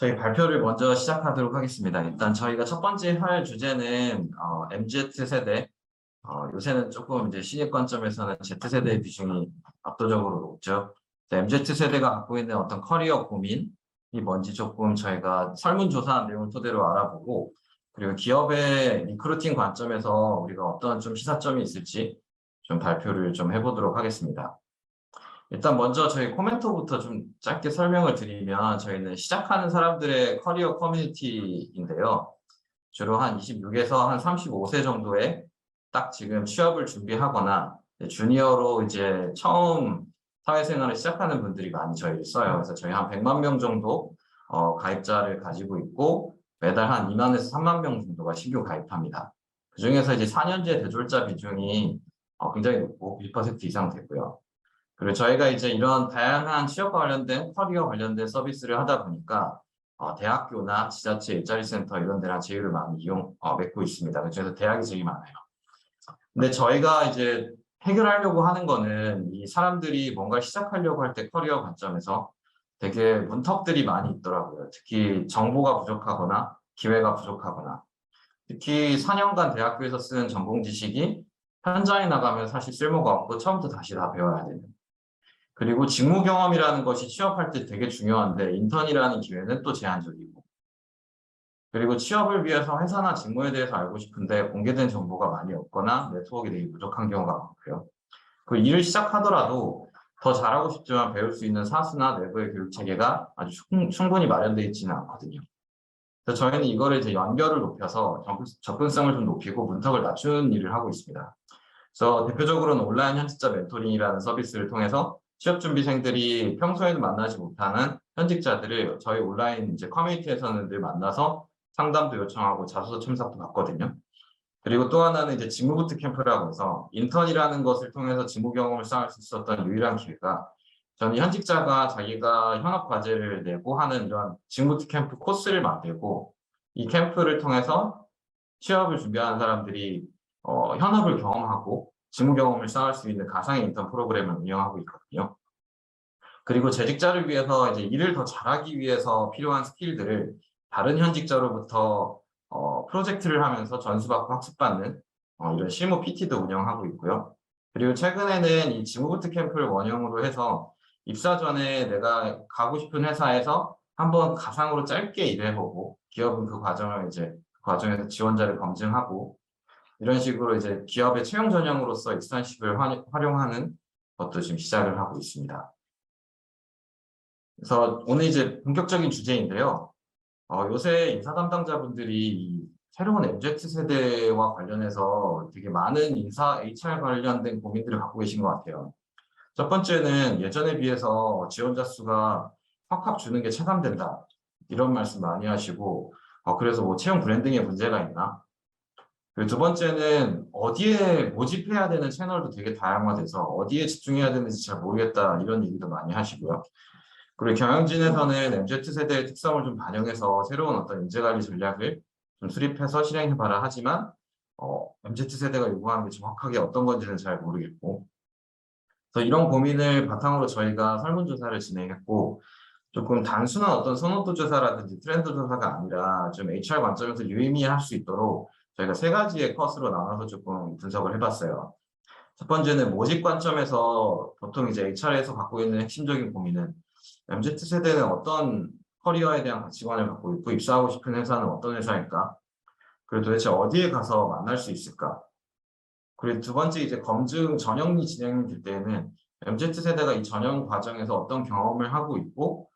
저희 발표를 먼저 시작하도록 하겠습니다. 일단 저희가 첫 번째 할 주제는 MZ세대. 요새는 조금 이제 신입 관점에서는 Z세대의 비중이 압도적으로 높죠. MZ세대가 갖고 있는 어떤 커리어 고민이 뭔지 조금 저희가 설문조사한 내용을 토대로 알아보고, 그리고 기업의 리크루팅 관점에서 우리가 어떤 좀 시사점이 있을지 좀 발표를 좀 해보도록 하겠습니다. 일단 먼저 저희 코멘토부터 좀 짧게 설명을 드리면, 저희는 시작하는 사람들의 커리어 커뮤니티인데요. 주로 한 26에서 한 35세 정도에 딱 지금 취업을 준비하거나 주니어로 이제 처음 사회생활을 시작하는 분들이 많이 저희를 써요. 그래서 저희 한 100만 명 정도 가입자를 가지고 있고, 매달 한 2만에서 3만 명 정도가 신규 가입합니다. 그중에서 이제 4년제 대졸자 비중이 굉장히 높고 1% 이상 되고요. 그리고 저희가 이제 이런 다양한 취업과 관련된 커리어 관련된 서비스를 하다 보니까 대학교나 지자체 일자리 센터 이런 데랑 제휴를 많이 맺고 있습니다. 그중에서 대학이 제일 많아요. 근데 저희가 이제 해결하려고 하는 거는, 이 사람들이 뭔가 시작하려고 할 때 커리어 관점에서 되게 문턱들이 많이 있더라고요. 특히 정보가 부족하거나 기회가 부족하거나, 특히 4년간 대학교에서 쓰는 전공 지식이 현장에 나가면 사실 쓸모가 없고 처음부터 다시 다 배워야 되는. 그리고 직무 경험이라는 것이 취업할 때 되게 중요한데, 인턴이라는 기회는 또 제한적이고, 그리고 취업을 위해서 회사나 직무에 대해서 알고 싶은데 공개된 정보가 많이 없거나 네트워크가 되게 부족한 경우가 많고요. 그 일을 시작하더라도 더 잘하고 싶지만 배울 수 있는 사수나 내부의 교육 체계가 아주 충분히 마련되어 있지는 않거든요. 그래서 저희는 이거를 이제 연결을 높여서 접근성을 좀 높이고 문턱을 낮추는 일을 하고 있습니다. 그래서 대표적으로는 온라인 현직자 멘토링이라는 서비스를 통해서 취업준비생들이 평소에는 만나지 못하는 현직자들을 저희 온라인 이제 커뮤니티에서는 늘 만나서 상담도 요청하고 자소서 첨삭도 받거든요. 그리고 또 하나는 이제 직무 부트캠프라고 해서, 인턴이라는 것을 통해서 직무 경험을 쌓을 수 있었던 유일한 기회가, 저는 현직자가 자기가 현업 과제를 내고 하는 이런 직무 부트캠프 코스를 만들고, 이 캠프를 통해서 취업을 준비하는 사람들이 현업을 경험하고 직무 경험을 쌓을 수 있는 가상의 인턴 프로그램을 운영하고 있거든요. 그리고 재직자를 위해서 이제 일을 더 잘하기 위해서 필요한 스킬들을 다른 현직자로부터 프로젝트를 하면서 전수받고 학습받는 이런 실무 PT도 운영하고 있고요. 그리고 최근에는 이 직무부트 캠프를 원형으로 해서 입사 전에 내가 가고 싶은 회사에서 한번 가상으로 짧게 일해보고, 기업은 그 과정에서 지원자를 검증하고, 이런 식으로 이제 기업의 채용 전형으로서 익스턴십을 활용하는 것도 지금 시작을 하고 있습니다. 그래서 오늘 이제 본격적인 주제인데요. 요새 인사 담당자분들이 이 새로운 MZ세대와 관련해서 되게 많은 인사 HR 관련된 고민들을 갖고 계신 것 같아요. 첫 번째는 예전에 비해서 지원자 수가 확 주는 게 체감된다, 이런 말씀 많이 하시고, 그래서 뭐 채용 브랜딩에 문제가 있나? 그리고 두 번째는 어디에 모집해야 되는 채널도 되게 다양화돼서 어디에 집중해야 되는지 잘 모르겠다, 이런 얘기도 많이 하시고요. 그리고 경영진에서는 MZ세대의 특성을 좀 반영해서 새로운 어떤 인재관리 전략을 좀 수립해서 실행해봐라 하지만, MZ세대가 요구하는 게 정확하게 어떤 건지는 잘 모르겠고, 그래서 이런 고민을 바탕으로 저희가 설문조사를 진행했고, 조금 단순한 어떤 선호도 조사라든지 트렌드 조사가 아니라 좀 HR 관점에서 유의미할 수 있도록 저희가 세 가지의 컷으로 나눠서 조금 분석을 해봤어요. 첫 번째는 모집 관점에서 보통 이제 HR에서 갖고 있는 핵심적인 고민은, MZ세대는 어떤 커리어에 대한 가치관을 갖고 있고 입사하고 싶은 회사는 어떤 회사일까? 그리고 도대체 어디에 가서 만날 수 있을까? 그리고 두 번째, 이제 검증 전형이 진행될 때에는 MZ세대가 이 전형 과정에서 어떤 경험을 하고 있고,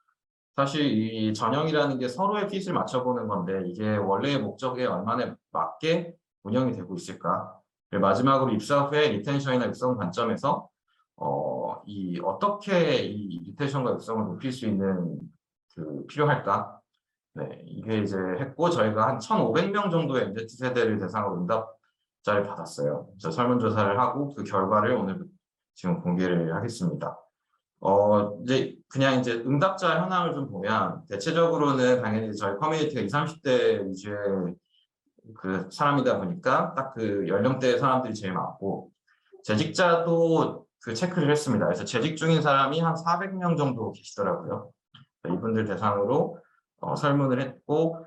사실 이 전형이라는 게 서로의 핏을 맞춰보는 건데 이게 원래의 목적에 얼마나 맞게 운영이 되고 있을까? 그리고 마지막으로 입사 후에 리텐션이나 육성 관점에서 어떻게 이 리텐션과 육성을 높일 수 있는 필요할까? 네, 이게 이제 했고, 저희가 한 1,500명 정도의 MZ세대를 대상으로 응답자를 받았어요. 그래서 설문조사를 하고 그 결과를 오늘 지금 공개를 하겠습니다. 이제 그냥 이제 응답자 현황을 좀 보면, 대체적으로는 당연히 저희 커뮤니티가 20, 30대 위주의 그 사람이다 보니까 딱 그 연령대의 사람들이 제일 많고, 재직자도 그 체크를 했습니다. 그래서 재직 중인 사람이 한 400명 정도 계시더라고요. 이분들 대상으로 설문을 했고,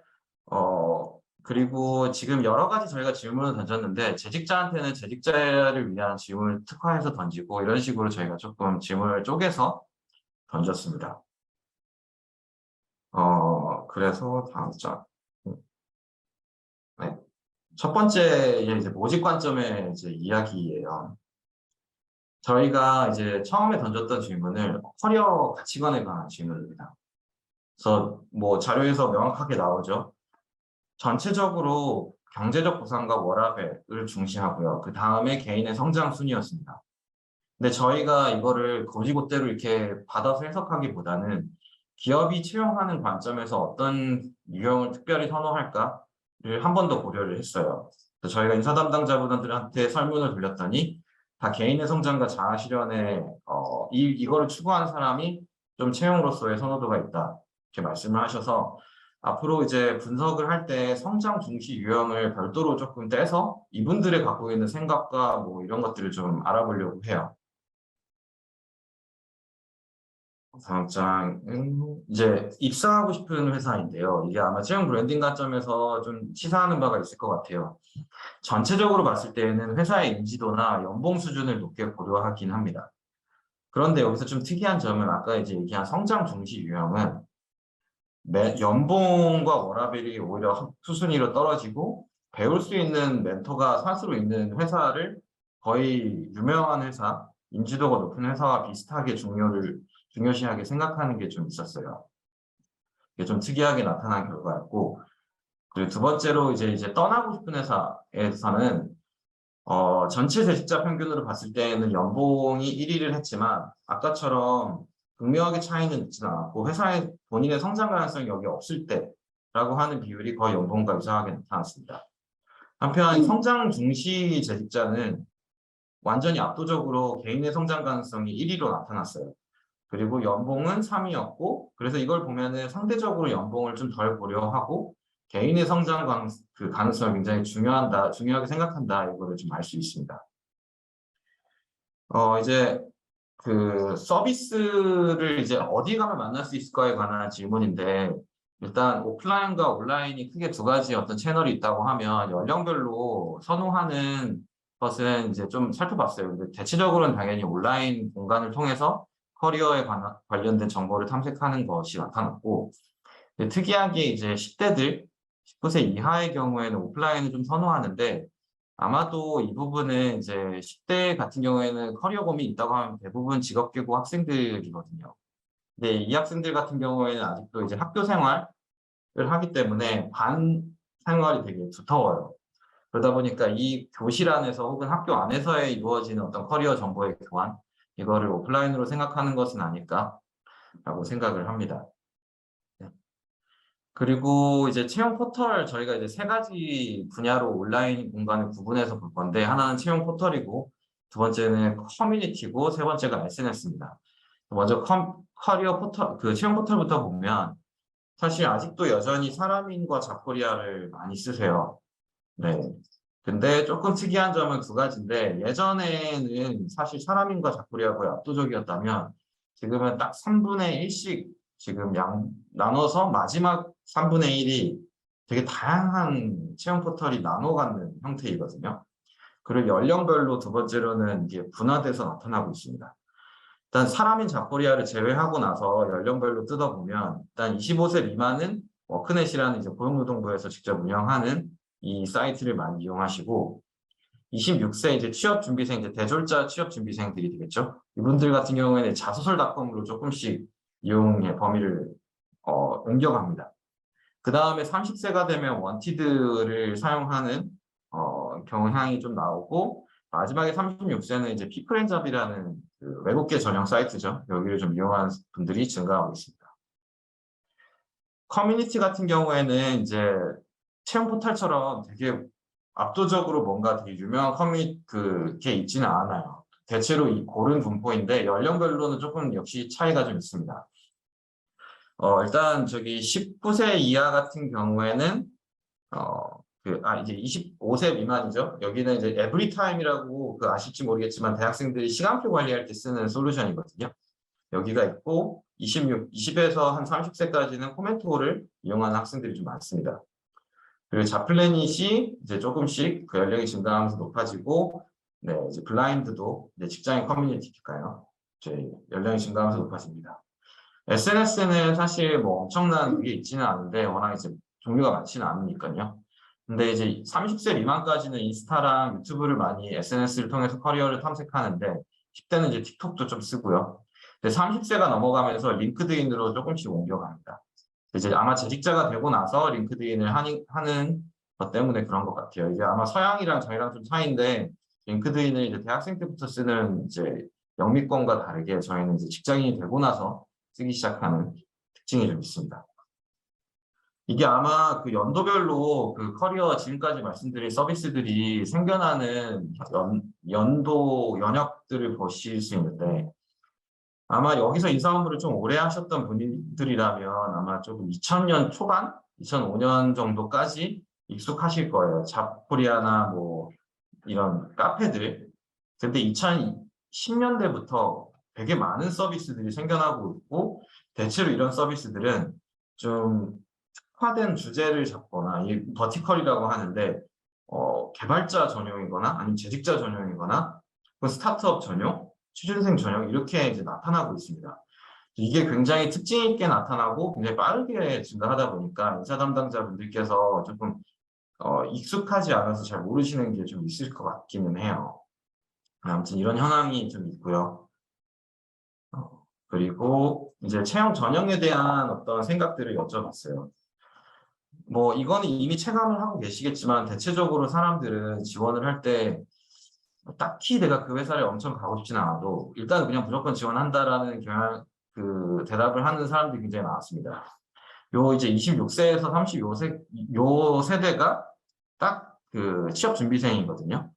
그리고 지금 여러 가지 저희가 질문을 던졌는데 재직자한테는 재직자를 위한 질문을 특화해서 던지고 이런 식으로 저희가 조금 질문을 쪼개서 던졌습니다. 그래서 다음 장. 네. 첫 번째 이제 모집 관점의 이제 이야기예요. 저희가 이제 처음에 던졌던 질문을 커리어 가치관에 관한 질문입니다. 그래서 뭐 자료에서 명확하게 나오죠. 전체적으로 경제적 보상과 워라밸을 중시하고요. 그 다음에 개인의 성장 순이었습니다. 근데 저희가 이거를 곧이곧대로 이렇게 받아서 해석하기보다는 기업이 채용하는 관점에서 어떤 유형을 특별히 선호할까를 한 번 더 고려를 했어요. 그래서 저희가 인사 담당자분들한테 설문을 돌렸더니 다 개인의 성장과 자아 실현에 이거를 추구하는 사람이 좀 채용으로서의 선호도가 있다 이렇게 말씀을 하셔서 앞으로 이제 분석을 할 때 성장 중시 유형을 별도로 조금 떼서 이분들이 갖고 있는 생각과 뭐 이런 것들을 좀 알아보려고 해요. 다음 장은 이제 입사하고 싶은 회사인데요. 이게 아마 채용 브랜딩 관점에서 좀 시사하는 바가 있을 것 같아요. 전체적으로 봤을 때는 회사의 인지도나 연봉 수준을 높게 고려하긴 합니다. 그런데 여기서 좀 특이한 점은 아까 이제 얘기한 성장 중시 유형은 연봉과 워라밸이 오히려 수순위로 떨어지고 배울 수 있는 멘토가 스스로 있는 회사를 거의 유명한 회사, 인지도가 높은 회사와 비슷하게 중요시하게 생각하는 게 좀 있었어요. 이게 좀 특이하게 나타난 결과였고, 그리고 두 번째로 이제 떠나고 싶은 회사에서는 전체 재직자 평균으로 봤을 때는 연봉이 1위를 했지만 아까처럼 극명하게 차이는 있지는 않았고 회사의 본인의 성장 가능성이 여기 없을 때라고 하는 비율이 거의 연봉과 유사하게 나타났습니다. 한편 성장 중시 재직자는 완전히 압도적으로 개인의 성장 가능성이 1위로 나타났어요. 그리고 연봉은 3위였고 그래서 이걸 보면은 상대적으로 연봉을 좀 덜 고려하고 개인의 성장 가능성을 굉장히 중요하게 생각한다 이거를 좀 알 수 있습니다. 이제 그 서비스를 이제 어디 가면 만날 수 있을까에 관한 질문인데 일단 오프라인과 온라인이 크게 두 가지 어떤 채널이 있다고 하면 연령별로 선호하는 것은 이제 좀 살펴봤어요. 근데 대체적으로는 당연히 온라인 공간을 통해서 커리어에 관련된 정보를 탐색하는 것이 나타났고 특이하게 이제 10대들 19세 이하의 경우에는 오프라인을 좀 선호하는데 아마도 이 부분은 이제 10대 같은 경우에는 커리어 고민이 있다고 하면 대부분 직업계고 학생들이거든요. 근데 이 학생들 같은 경우에는 아직도 이제 학교 생활을 하기 때문에 반 생활이 되게 두터워요. 그러다 보니까 이 교실 안에서 혹은 학교 안에서의 이루어지는 어떤 커리어 정보의 교환, 이거를 오프라인으로 생각하는 것은 아닐까라고 생각을 합니다. 그리고 이제 채용 포털 저희가 이제 세 가지 분야로 온라인 공간을 구분해서 볼 건데 하나는 채용 포털이고 두 번째는 커뮤니티고 세 번째가 SNS입니다. 먼저 커리어 포털 그 채용 포털부터 보면 사실 아직도 여전히 사람인과 잡코리아를 많이 쓰세요. 네. 근데 조금 특이한 점은 두 가지인데 예전에는 사실 사람인과 잡코리아가 압도적이었다면 지금은 딱 3분의 1씩 지금 나눠서 마지막 3분의 1이 되게 다양한 채용 포털이 나눠 갖는 형태이거든요. 그리고 연령별로 두 번째로는 이게 분화돼서 나타나고 있습니다. 일단 사람인 잡코리아를 제외하고 나서 연령별로 뜯어보면 일단 25세 미만은 워크넷이라는 이제 고용노동부에서 직접 운영하는 이 사이트를 많이 이용하시고 26세 이제 취업 준비생 이제 대졸자 취업 준비생들이 되겠죠. 이분들 같은 경우에는 자소설닷컴으로 조금씩 이용의 범위를 옮겨갑니다. 그 다음에 30세가 되면 원티드를 사용하는 경향이 좀 나오고 마지막에 36세는 이제 피플앤잡이라는 그 외국계 전용 사이트죠. 여기를 좀 이용하는 분들이 증가하고 있습니다. 커뮤니티 같은 경우에는 이제 채용 포털처럼 되게 압도적으로 뭔가 되게 유명한 그게 있지는 않아요. 대체로 이 고른 분포인데 연령별로는 조금 역시 차이가 좀 있습니다. 일단 저기 19세 이하 같은 경우에는 이제 25세 미만이죠. 여기는 이제 에브리타임이라고 아실지 모르겠지만 대학생들이 시간표 관리할 때 쓰는 솔루션이거든요. 여기가 있고 20에서 한 30세까지는 코멘토를 이용하는 학생들이 좀 많습니다. 그리고 자플래닛이 이제 조금씩 그 연령이 증가하면서 높아지고, 네, 이제 블라인드도 이제 직장인 커뮤니티니까요. 이제 연령이 증가하면서 높아집니다. SNS는 사실 뭐 엄청난 그게 있지는 않은데 워낙 이제 종류가 많지는 않으니까요. 근데 이제 30세 미만까지는 인스타랑 유튜브를 많이 SNS를 통해서 커리어를 탐색하는데 10대는 이제 틱톡도 좀 쓰고요. 근데 30세가 넘어가면서 링크드인으로 조금씩 옮겨갑니다. 이제 아마 재직자가 되고 나서 링크드인을 하는 것 때문에 그런 것 같아요. 이게 아마 서양이랑 저희랑 좀 차이인데 링크드인을 이제 대학생 때부터 쓰는 이제 영미권과 다르게 저희는 이제 직장인이 되고 나서 쓰기 시작하는 특징이 좀 있습니다. 이게 아마 그 연도별로 그 커리어 지금까지 말씀드린 서비스들이 생겨나는 연도 연역들을 보실 수 있는데 아마 여기서 인사 업무를 좀 오래 하셨던 분들이라면 아마 조금 2000년 초반, 2005년 정도까지 익숙하실 거예요. 잡코리아나 뭐 이런 카페들. 근데 2010년대부터 되게 많은 서비스들이 생겨나고 있고 대체로 이런 서비스들은 좀 특화된 주제를 잡거나 이 버티컬이라고 하는데 개발자 전용이거나 아니면 재직자 전용이거나 스타트업 전용, 취준생 전용 이렇게 이제 나타나고 있습니다. 이게 굉장히 특징 있게 나타나고 굉장히 빠르게 증가하다 보니까 인사 담당자분들께서 조금 익숙하지 않아서 잘 모르시는 게 좀 있을 것 같기는 해요. 아무튼 이런 현황이 좀 있고요. 그리고 이제 채용 전형에 대한 어떤 생각들을 여쭤봤어요. 뭐 이거는 이미 체감을 하고 계시겠지만 대체적으로 사람들은 지원을 할 때 딱히 내가 그 회사를 엄청 가고 싶지는 않아도 일단 그냥 무조건 지원한다라는 그 대답을 하는 사람들이 굉장히 많았습니다. 요 이제 26세에서 35세 요 세대가 딱 그 취업 준비생이거든요.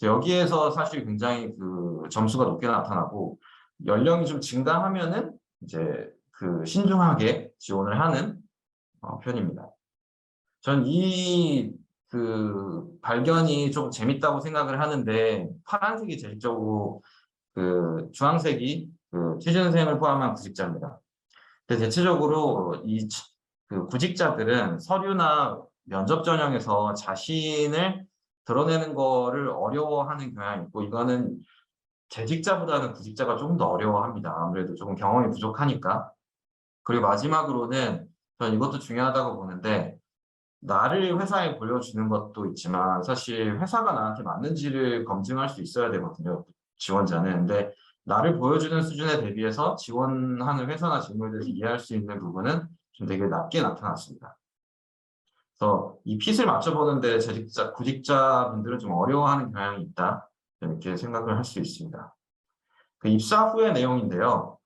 여기에서 사실 굉장히 그 점수가 높게 나타나고 연령이 좀 증가하면은 이제 그 신중하게 지원을 하는 편입니다. 전 이 그 발견이 좀 재밌다고 생각을 하는데 파란색이 제일적으로 그 주황색이 그 취준생을 포함한 구직자입니다. 근데 대체적으로 이 그 구직자들은 서류나 면접 전형에서 자신을 드러내는 거를 어려워하는 경향이 있고 이거는 재직자보다는 구직자가 조금 더 어려워합니다. 아무래도 조금 경험이 부족하니까. 그리고 마지막으로는 저는 이것도 중요하다고 보는데 나를 회사에 보여주는 것도 있지만 사실 회사가 나한테 맞는지를 검증할 수 있어야 되거든요. 지원자는. 근데 나를 보여주는 수준에 대비해서 지원하는 회사나 직무에 대해서 이해할 수 있는 부분은 좀 되게 낮게 나타났습니다. 그래서 이 핏을 맞춰보는데 재직자, 구직자분들은 좀 어려워하는 경향이 있다. 이렇게 생각을 할 수 있습니다. 그 입사 후의 내용인데요.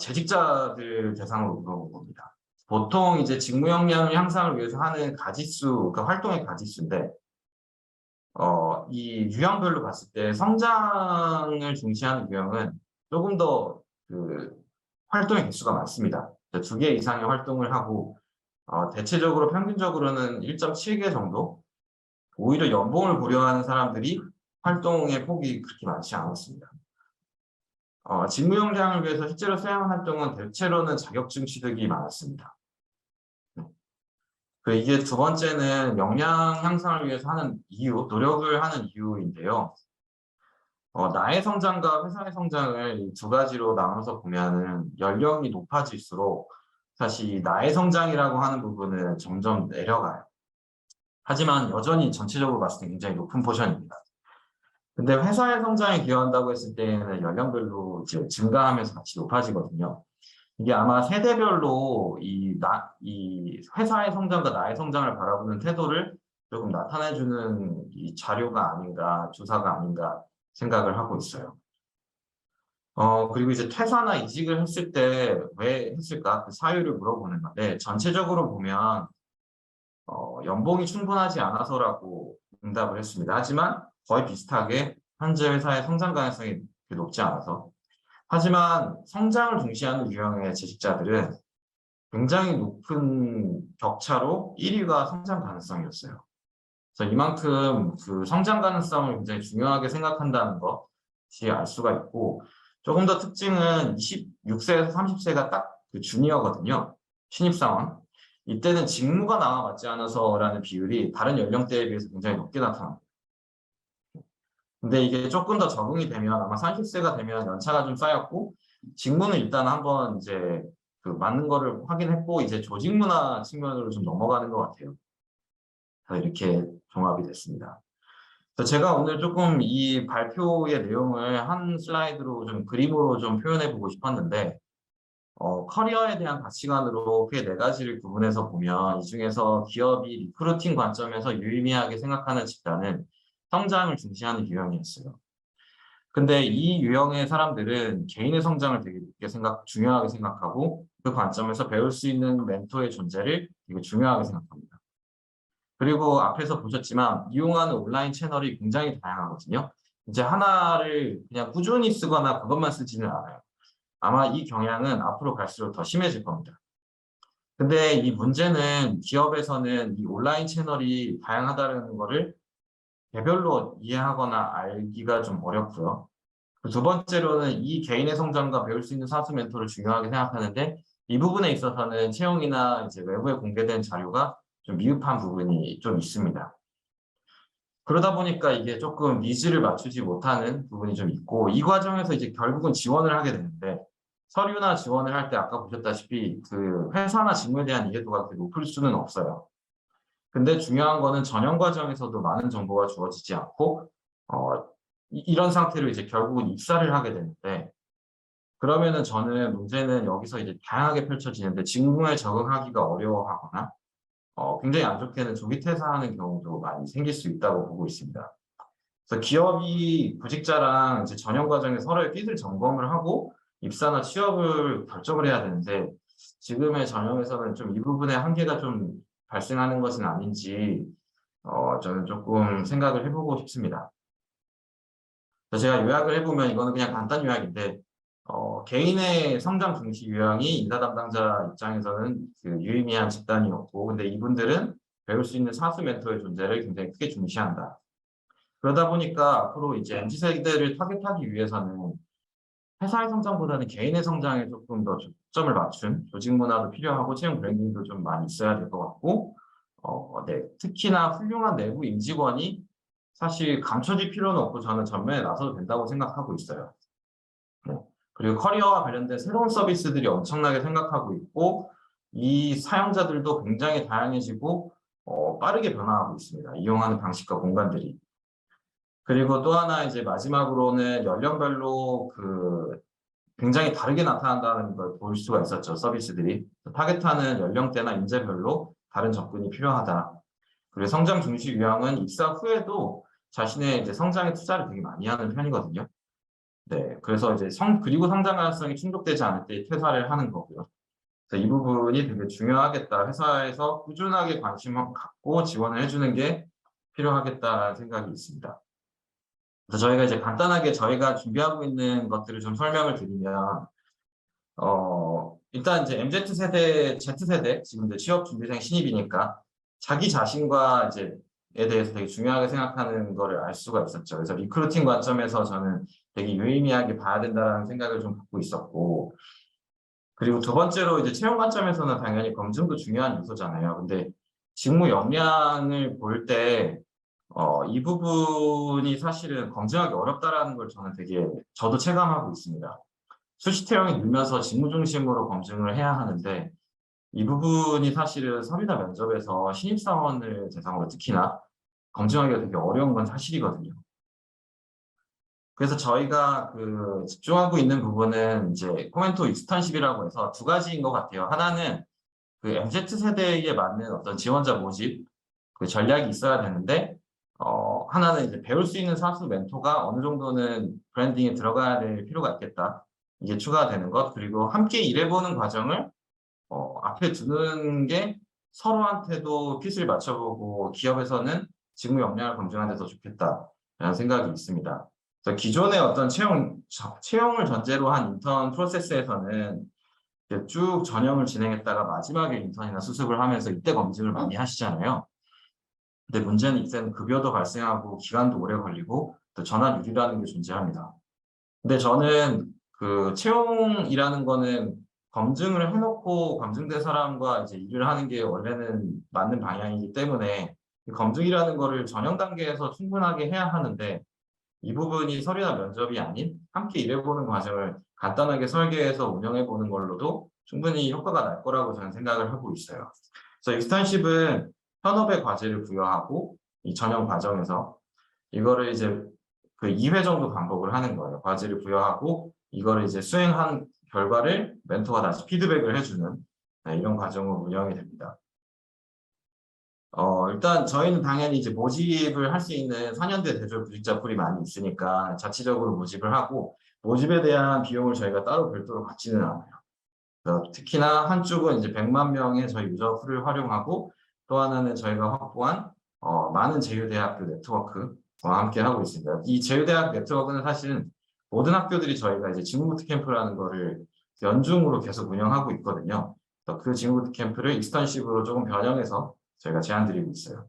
재직자들 대상으로 물어본 겁니다. 보통 이제 직무 역량 향상을 위해서 하는 가지수, 그 활동의 가지수인데, 이 유형별로 봤을 때 성장을 중시하는 유형은 조금 더 그 활동의 개수가 많습니다. 2개 이상의 활동을 하고, 대체적으로 평균적으로는 1.7개 정도? 오히려 연봉을 고려하는 사람들이 활동의 폭이 그렇게 많지 않았습니다. 직무 역량을 위해서 실제로 수행한 활동은 대체로는 자격증 취득이 많았습니다. 이게 두 번째는 역량 향상을 위해서 하는 이유, 노력을 하는 이유인데요. 나의 성장과 회사의 성장을 두 가지로 나눠서 보면은 연령이 높아질수록 사실 나의 성장이라고 하는 부분은 점점 내려가요. 하지만 여전히 전체적으로 봤을 때 굉장히 높은 포션입니다. 근데 회사의 성장에 기여한다고 했을 때는 연령별로 이제 증가하면서 같이 높아지거든요. 이게 아마 세대별로 이 회사의 성장과 나의 성장을 바라보는 태도를 조금 나타내주는 이 자료가 아닌가, 조사가 아닌가 생각을 하고 있어요. 그리고 이제 퇴사나 이직을 했을 때 왜 했을까? 그 사유를 물어보는 건데, 전체적으로 보면, 연봉이 충분하지 않아서라고 응답을 했습니다. 하지만 거의 비슷하게 현재 회사의 성장 가능성이 높지 않아서. 하지만 성장을 중시하는 유형의 재직자들은 굉장히 높은 격차로 1위가 성장 가능성이었어요. 그래서 이만큼 그 성장 가능성을 굉장히 중요하게 생각한다는 것이 알 수가 있고 조금 더 특징은 26세에서 30세가 딱 그 주니어거든요. 신입사원. 이때는 직무가 남아맞지 않아서라는 비율이 다른 연령대에 비해서 굉장히 높게 나타납니다. 근데 이게 조금 더 적응이 되면 아마 30세가 되면 연차가 좀 쌓였고 직무는 일단 한번 이제 그 맞는 거를 확인했고 이제 조직 문화 측면으로 좀 넘어가는 것 같아요. 그래서 이렇게 종합이 됐습니다. 그래서 제가 오늘 조금 이 발표의 내용을 한 슬라이드로 좀 그림으로 좀 표현해 보고 싶었는데 커리어에 대한 가치관으로 크게 네 가지를 구분해서 보면 이 중에서 기업이 리크루팅 관점에서 유의미하게 생각하는 집단은 성장을 중시하는 유형이었어요. 근데 이 유형의 사람들은 개인의 성장을 되게 중요하게 생각하고 그 관점에서 배울 수 있는 멘토의 존재를 되게 중요하게 생각합니다. 그리고 앞에서 보셨지만 이용하는 온라인 채널이 굉장히 다양하거든요. 이제 하나를 그냥 꾸준히 쓰거나 그것만 쓰지는 않아요. 아마 이 경향은 앞으로 갈수록 더 심해질 겁니다. 근데 이 문제는 기업에서는 이 온라인 채널이 다양하다는 거를 개별로 이해하거나 알기가 좀 어렵고요. 두 번째로는 이 개인의 성장과 배울 수 있는 사수 멘토를 중요하게 생각하는데 이 부분에 있어서는 채용이나 이제 외부에 공개된 자료가 좀 미흡한 부분이 좀 있습니다. 그러다 보니까 이게 조금 니즈를 맞추지 못하는 부분이 좀 있고 이 과정에서 이제 결국은 지원을 하게 되는데 서류나 지원을 할 때 아까 보셨다시피 그 회사나 직무에 대한 이해도가 그렇게 높을 수는 없어요. 근데 중요한 거는 전형 과정에서도 많은 정보가 주어지지 않고 이런 상태로 이제 결국은 입사를 하게 되는데 그러면은 저는 문제는 여기서 이제 다양하게 펼쳐지는데 직무에 적응하기가 어려워하거나 굉장히 안 좋게는 조기 퇴사하는 경우도 많이 생길 수 있다고 보고 있습니다. 그래서 기업이 구직자랑 이제 전형 과정에 서로의 핏을 점검을 하고 입사나 취업을 결정을 해야 되는데 지금의 전형에서는 좀 이 부분에 한계가 좀 발생하는 것은 아닌지 저는 조금 생각을 해보고 싶습니다. 그래서 제가 요약을 해보면 이거는 그냥 간단 요약인데 개인의 성장 중시 유형이 인사 담당자 입장에서는 그 유의미한 집단이었고 근데 이분들은 배울 수 있는 사수 멘토의 존재를 굉장히 크게 중시한다. 그러다 보니까 앞으로 이제 MZ세대를 타겟하기 위해서는 회사의 성장보다는 개인의 성장에 조금 더 초점을 맞춘 조직 문화도 필요하고 채용 브랜딩도 좀 많이 있어야 될 것 같고 네. 특히나 훌륭한 내부 임직원이 사실 감춰질 필요는 없고 저는 전면에 나서도 된다고 생각하고 있어요. 네. 그리고 커리어와 관련된 새로운 서비스들이 엄청나게 생각하고 있고 이 사용자들도 굉장히 다양해지고 빠르게 변화하고 있습니다. 이용하는 방식과 공간들이. 그리고 또 하나 이제 마지막으로는 연령별로 그 굉장히 다르게 나타난다는 걸 볼 수가 있었죠. 서비스들이. 타겟하는 연령대나 인재별로 다른 접근이 필요하다. 그리고 성장 중시 유형은 입사 후에도 자신의 이제 성장에 투자를 되게 많이 하는 편이거든요. 네, 그래서 이제 그리고 성장 가능성이 충족되지 않을 때 퇴사를 하는 거고요. 그래서 이 부분이 되게 중요하겠다. 회사에서 꾸준하게 관심을 갖고 지원을 해주는 게 필요하겠다라는 생각이 있습니다. 그래서 저희가 이제 간단하게 저희가 준비하고 있는 것들을 좀 설명을 드리면, 일단 이제 MZ세대, Z세대, 지금 이제 취업 준비생 신입이니까 자기 자신과 이제 에 대해서 되게 중요하게 생각하는 거를 알 수가 있었죠. 그래서 리크루팅 관점에서 저는 되게 유의미하게 봐야 된다는 생각을 좀 갖고 있었고, 그리고 두 번째로 이제 채용 관점에서는 당연히 검증도 중요한 요소잖아요. 근데 직무 역량을 볼 때, 이 부분이 사실은 검증하기 어렵다라는 걸 저는 되게 저도 체감하고 있습니다. 수시 채용이 늘면서 직무 중심으로 검증을 해야 하는데 이 부분이 사실은 섭외나 면접에서 신입사원을 대상으로 특히나 검증하기가 되게 어려운 건 사실이거든요. 그래서 저희가 그 집중하고 있는 부분은 이제 코멘토 익스턴십이라고 해서 두 가지인 것 같아요. 하나는 그 MZ세대에 맞는 어떤 지원자 모집 그 전략이 있어야 되는데 하나는 이제 배울 수 있는 사수 멘토가 어느 정도는 브랜딩에 들어가야 될 필요가 있겠다. 이게 추가되는 것 그리고 함께 일해보는 과정을 앞에 두는 게 서로한테도 핏을 맞춰보고 기업에서는 직무 역량을 검증하는 데서 좋겠다라는 생각이 있습니다. 그래서 기존의 어떤 채용을 전제로 한 인턴 프로세스에서는 쭉 전형을 진행했다가 마지막에 인턴이나 수습을 하면서 이때 검증을 많이 하시잖아요. 근데 문제는 이때는 급여도 발생하고 기간도 오래 걸리고 또 전환 유리라는 게 존재합니다. 근데 저는 그 채용이라는 거는 검증을 해놓고 검증된 사람과 이제 일을 하는 게 원래는 맞는 방향이기 때문에 검증이라는 거를 전형 단계에서 충분하게 해야 하는데 이 부분이 서류나 면접이 아닌 함께 일해보는 과정을 간단하게 설계해서 운영해보는 걸로도 충분히 효과가 날 거라고 저는 생각을 하고 있어요. 그래서 익스턴십은 현업의 과제를 부여하고 이 전형 과정에서 이거를 이제 그 2회 정도 반복을 하는 거예요. 과제를 부여하고 이거를 이제 수행한 결과를 멘토가 다시 피드백을 해주는 이런 과정으로 운영이 됩니다. 일단 저희는 당연히 이제 모집을 할 수 있는 4년제 대졸 구직자 풀이 많이 있으니까 자체적으로 모집을 하고 모집에 대한 비용을 저희가 따로 별도로 받지는 않아요. 특히나 한쪽은 이제 100만 명의 저희 유저 풀을 활용하고 또 하나는 저희가 확보한 많은 제휴대학교 네트워크와 함께 하고 있습니다. 이 제휴대학 네트워크는 사실은 모든 학교들이 저희가 이제 직무부트 캠프라는 거를 연중으로 계속 운영하고 있거든요. 그 직무부트 캠프를 익스턴십으로 조금 변형해서 저희가 제안드리고 있어요.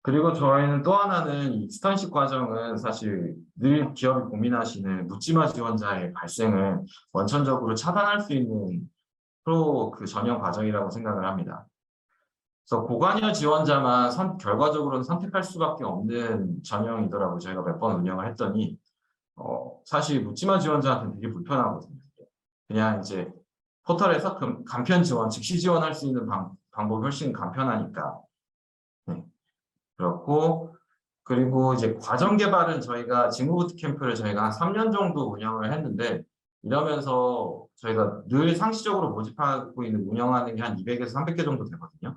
그리고 저희는 또 하나는 이 익스턴십 과정은 사실 늘 기업이 고민하시는 묻지마 지원자의 발생을 원천적으로 차단할 수 있는 프로 그 전형 과정이라고 생각을 합니다. 그래서 고관여 지원자만 결과적으로는 선택할 수밖에 없는 전형이더라고요. 저희가 몇 번 운영을 했더니 사실 묻지마 지원자한테는 되게 불편하거든요. 그냥 이제 포털에서 간편 지원, 즉시 지원할 수 있는 방법이 훨씬 간편하니까. 네. 그렇고 그리고 이제 과정 개발은 저희가 직무부트 캠프를 저희가 한 3년 정도 운영을 했는데 이러면서 저희가 늘 상시적으로 모집하고 있는 운영하는 게 한 200에서 300개 정도 되거든요.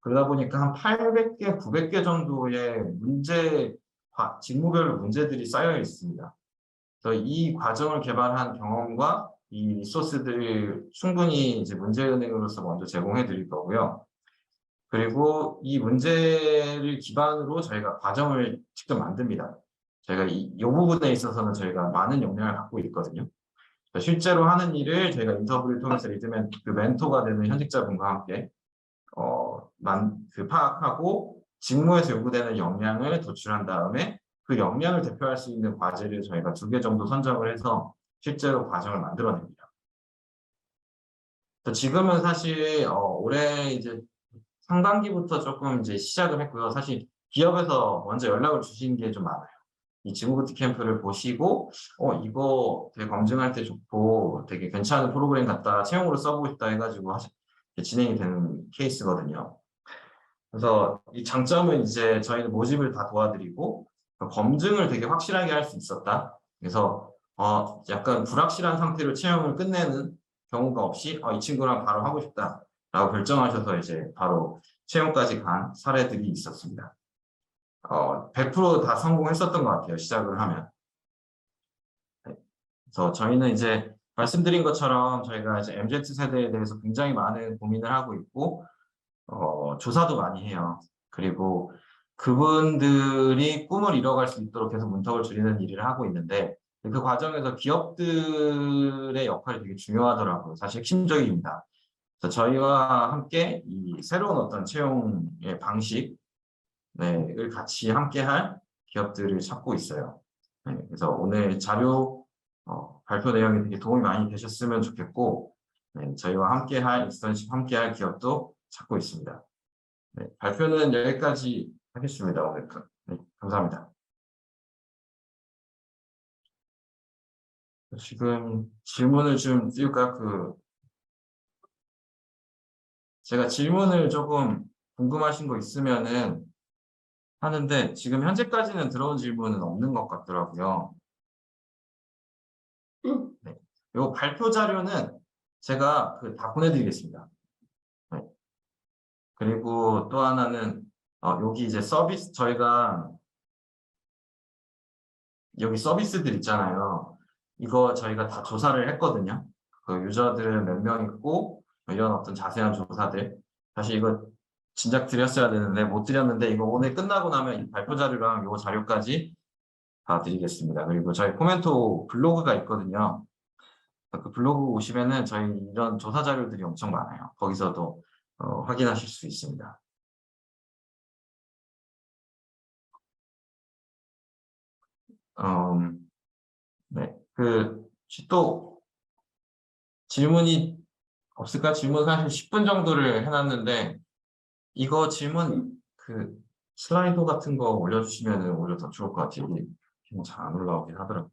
그러다 보니까 한 800개, 900개 정도의 직무별로 문제들이 쌓여 있습니다. 그래서 이 과정을 개발한 경험과 이 리소스들을 충분히 이제 문제은행으로서 먼저 제공해 드릴 거고요. 그리고 이 문제를 기반으로 저희가 과정을 직접 만듭니다. 저희가 이 부분에 있어서는 저희가 많은 역량을 갖고 있거든요. 실제로 하는 일을 저희가 인터뷰를 통해서 그 멘토가 되는 현직자분과 함께 파악하고 직무에서 요구되는 역량을 도출한 다음에 그 역량을 대표할 수 있는 과제를 저희가 2개 정도 선정을 해서 실제로 과정을 만들어냅니다. 지금은 사실 올해 이제 상반기부터 조금 이제 시작을 했고요. 사실 기업에서 먼저 연락을 주신 게 좀 많아요. 이 직무부트 캠프를 보시고 이거 되게 검증할 때 좋고 되게 괜찮은 프로그램 같다. 채용으로 써보고 싶다 해가지고 진행이 되는 케이스거든요. 그래서 이 장점은 이제 저희는 모집을 다 도와드리고 검증을 되게 확실하게 할 수 있었다. 그래서 약간 불확실한 상태로 채용을 끝내는 경우가 없이 이 친구랑 바로 하고 싶다라고 결정하셔서 이제 바로 채용까지 간 사례들이 있었습니다. 100%다 성공했었던 것 같아요. 시작을 하면. 네. 그래서 저희는 이제 말씀드린 것처럼 저희가 이제 MZ 세대에 대해서 굉장히 많은 고민을 하고 있고 조사도 많이 해요. 그리고 그분들이 꿈을 이뤄갈 수 있도록 계속 문턱을 줄이는 일을 하고 있는데 그 과정에서 기업들의 역할이 되게 중요하더라고요. 사실 핵심적입니다. 그래서 저희와 함께 이 새로운 어떤 채용의 방식 을 같이 함께할 기업들을 찾고 있어요. 네, 그래서 오늘 자료 발표 내용이 되게 도움이 많이 되셨으면 좋겠고 네, 저희와 함께할 익스턴십 함께할 기업도 찾고 있습니다. 네, 발표는 여기까지 하겠습니다. 오늘 네, 감사합니다. 지금 질문을 좀 띄울까? 제가 질문을 조금 궁금하신 거 있으면은 하는데 지금 현재까지는 들어온 질문은 없는 것 같더라고요. 네. 요 발표 자료는 제가 다 보내드리겠습니다. 네. 그리고 또 하나는 여기 이제 서비스 저희가 여기 서비스들 있잖아요. 이거 저희가 다 조사를 했거든요. 그 유저들은 몇 명 있고 이런 어떤 자세한 조사들. 사실 이거 진작 드렸어야 되는데 못 드렸는데 이거 오늘 끝나고 나면 이 발표 자료랑 요 자료까지 다 드리겠습니다. 그리고 저희 코멘토 블로그가 있거든요. 그 블로그 오시면은 저희 이런 조사 자료들이 엄청 많아요. 거기서도 확인하실 수 있습니다. 네. 혹시 또 질문이 없을까? 질문 사실 10분 정도를 해놨는데 이거 질문 그 슬라이드 같은 거 올려주시면 오히려 더 좋을 것 같아요. 이게 잘 안 올라오긴 하더라고요.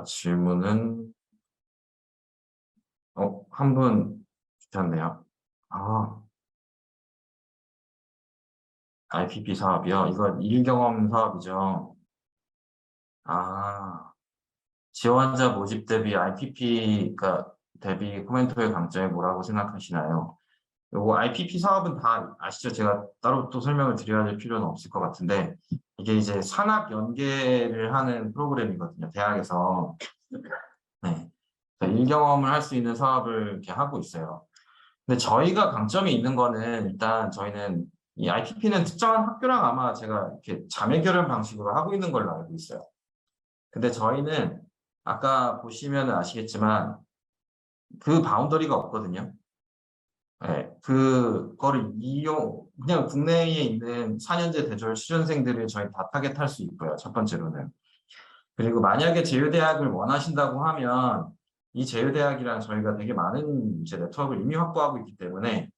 질문은 한 분 주셨네요. 아, IPP 사업이요? 이거 일경험 사업이죠. 아, 지원자 모집 대비 IPP가 대비 코멘토의 강점이 뭐라고 생각하시나요? 요거 IPP 사업은 다 아시죠? 제가 따로 또 설명을 드려야 될 필요는 없을 것 같은데 이게 이제 산학 연계를 하는 프로그램이거든요. 대학에서. 네. 일경험을 할 수 있는 사업을 이렇게 하고 있어요. 근데 저희가 강점이 있는 거는 일단 저희는 이 IPP는 특정한 학교랑 아마 제가 이렇게 자매 결연 방식으로 하고 있는 걸로 알고 있어요. 근데 저희는 아까 보시면 아시겠지만 그 바운더리가 없거든요. 네, 그거를 그냥 국내에 있는 4년제 대졸 취준생들을 저희 다 타겟할 수 있고요. 첫 번째로는. 그리고 만약에 제휴대학을 원하신다고 하면 이 제휴대학이랑 저희가 되게 많은 이제 네트워크를 이미 확보하고 있기 때문에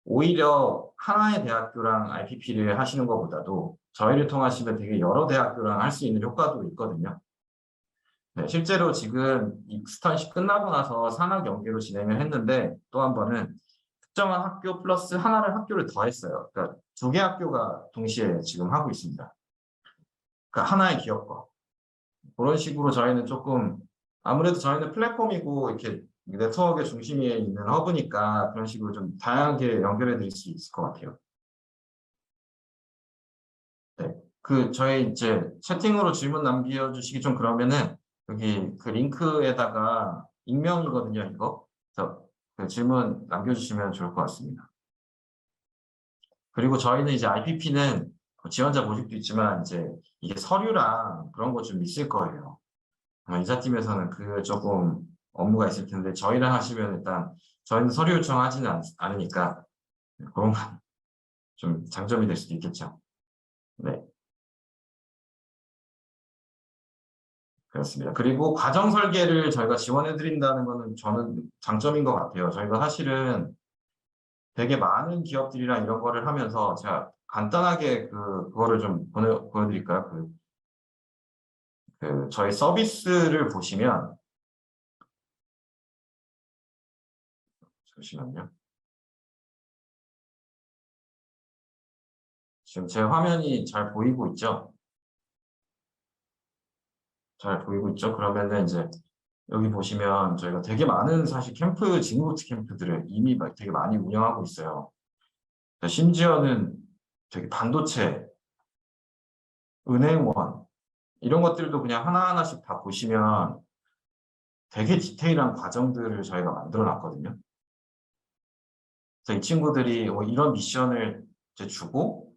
오히려 하나의 대학교랑 IPP를 하시는 것보다도 저희를 통하시면 되게 여러 대학교랑 할 수 있는 효과도 있거든요. 네, 실제로 지금 익스턴십 끝나고 나서 산학 연계로 진행을 했는데 또 한 번은 특정한 학교 플러스 하나를 학교를 더 했어요. 그러니까 두 개 학교가 동시에 지금 하고 있습니다. 그러니까 하나의 기업과 그런 식으로 저희는 조금 아무래도 저희는 플랫폼이고 이렇게 네트워크의 중심에 있는 허브니까 그런 식으로 좀 다양하게 연결해 드릴 수 있을 것 같아요. 네. 저희 이제 채팅으로 질문 남겨주시기 좀 그러면은 여기 그 링크에다가 익명이거든요, 이거. 그래서 그 질문 남겨주시면 좋을 것 같습니다. 그리고 저희는 이제 IPP는 지원자 모집도 있지만 이제 이게 서류랑 그런 거 좀 있을 거예요. 아마 인사팀에서는 그 조금 업무가 있을 텐데 저희랑 하시면 일단 저희는 서류 요청하지는 않으니까 그런 건 좀 장점이 될 수도 있겠죠. 네, 그렇습니다. 그리고 과정 설계를 저희가 지원해 드린다는 거는 저는 장점인 것 같아요. 저희가 사실은 되게 많은 기업들이랑 이런 거를 하면서 제가 간단하게 그거를 좀 보여드릴까요? 저희 서비스를 보시면 잠시만요. 지금 제 화면이 잘 보이고 있죠? 잘 보이고 있죠? 그러면은 이제 여기 보시면 저희가 되게 많은 사실 직무부트 캠프들을 이미 되게 많이 운영하고 있어요. 심지어는 되게 반도체, 은행원 이런 것들도 그냥 하나하나씩 다 보시면 되게 디테일한 과정들을 저희가 만들어 놨거든요. 그래서 이 친구들이 이런 미션을 이제 주고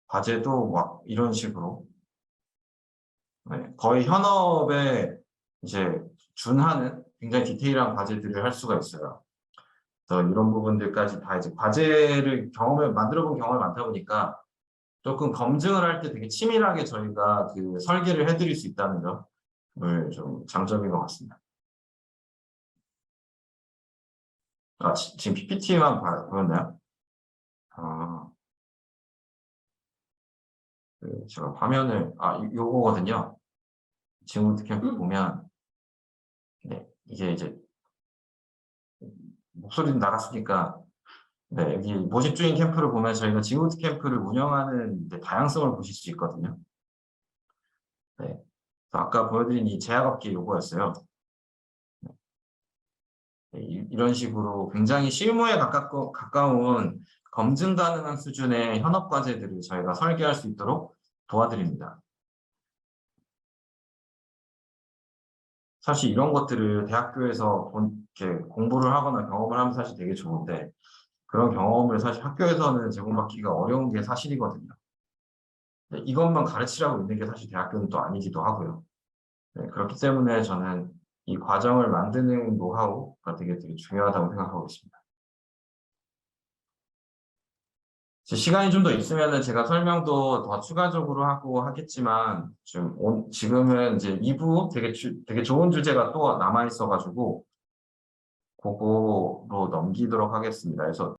과제도 막 이런 식으로 거의 현업에 이제 준하는 굉장히 디테일한 과제들을 할 수가 있어요. 그래서 이런 부분들까지 다 이제 과제를 만들어 본 경험이 많다 보니까 조금 검증을 할 때 되게 치밀하게 저희가 그 설계를 해드릴 수 있다는 점을 좀 장점인 것 같습니다. 지금 PPT만 보였나요? 아, 제가 화면을, 요거거든요. 지금 어떻게 보면, 네, 이게 이제 목소리도 나갔으니까, 네, 여기 모집 중인 캠프를 보면 저희가 지구트 캠프를 운영하는 이제 다양성을 보실 수 있거든요. 네. 아까 보여드린 이 제약업계 요거였어요. 네, 이런 식으로 굉장히 실무에 가까운 검증 가능한 수준의 현업 과제들을 저희가 설계할 수 있도록 도와드립니다. 사실 이런 것들을 대학교에서 이렇게 공부를 하거나 경험을 하면 사실 되게 좋은데 그런 경험을 사실 학교에서는 제공받기가 어려운 게 사실이거든요. 네, 이것만 가르치라고 있는 게 사실 대학교는 또 아니기도 하고요. 네, 그렇기 때문에 저는 이 과정을 만드는 노하우가 되게 중요하다고 생각하고 있습니다. 시간이 좀 더 있으면은 제가 설명도 더 추가적으로 하고 하겠지만 지금은 이제 2부 되게 좋은 주제가 또 남아 있어가지고 그거로 넘기도록 하겠습니다. 그래서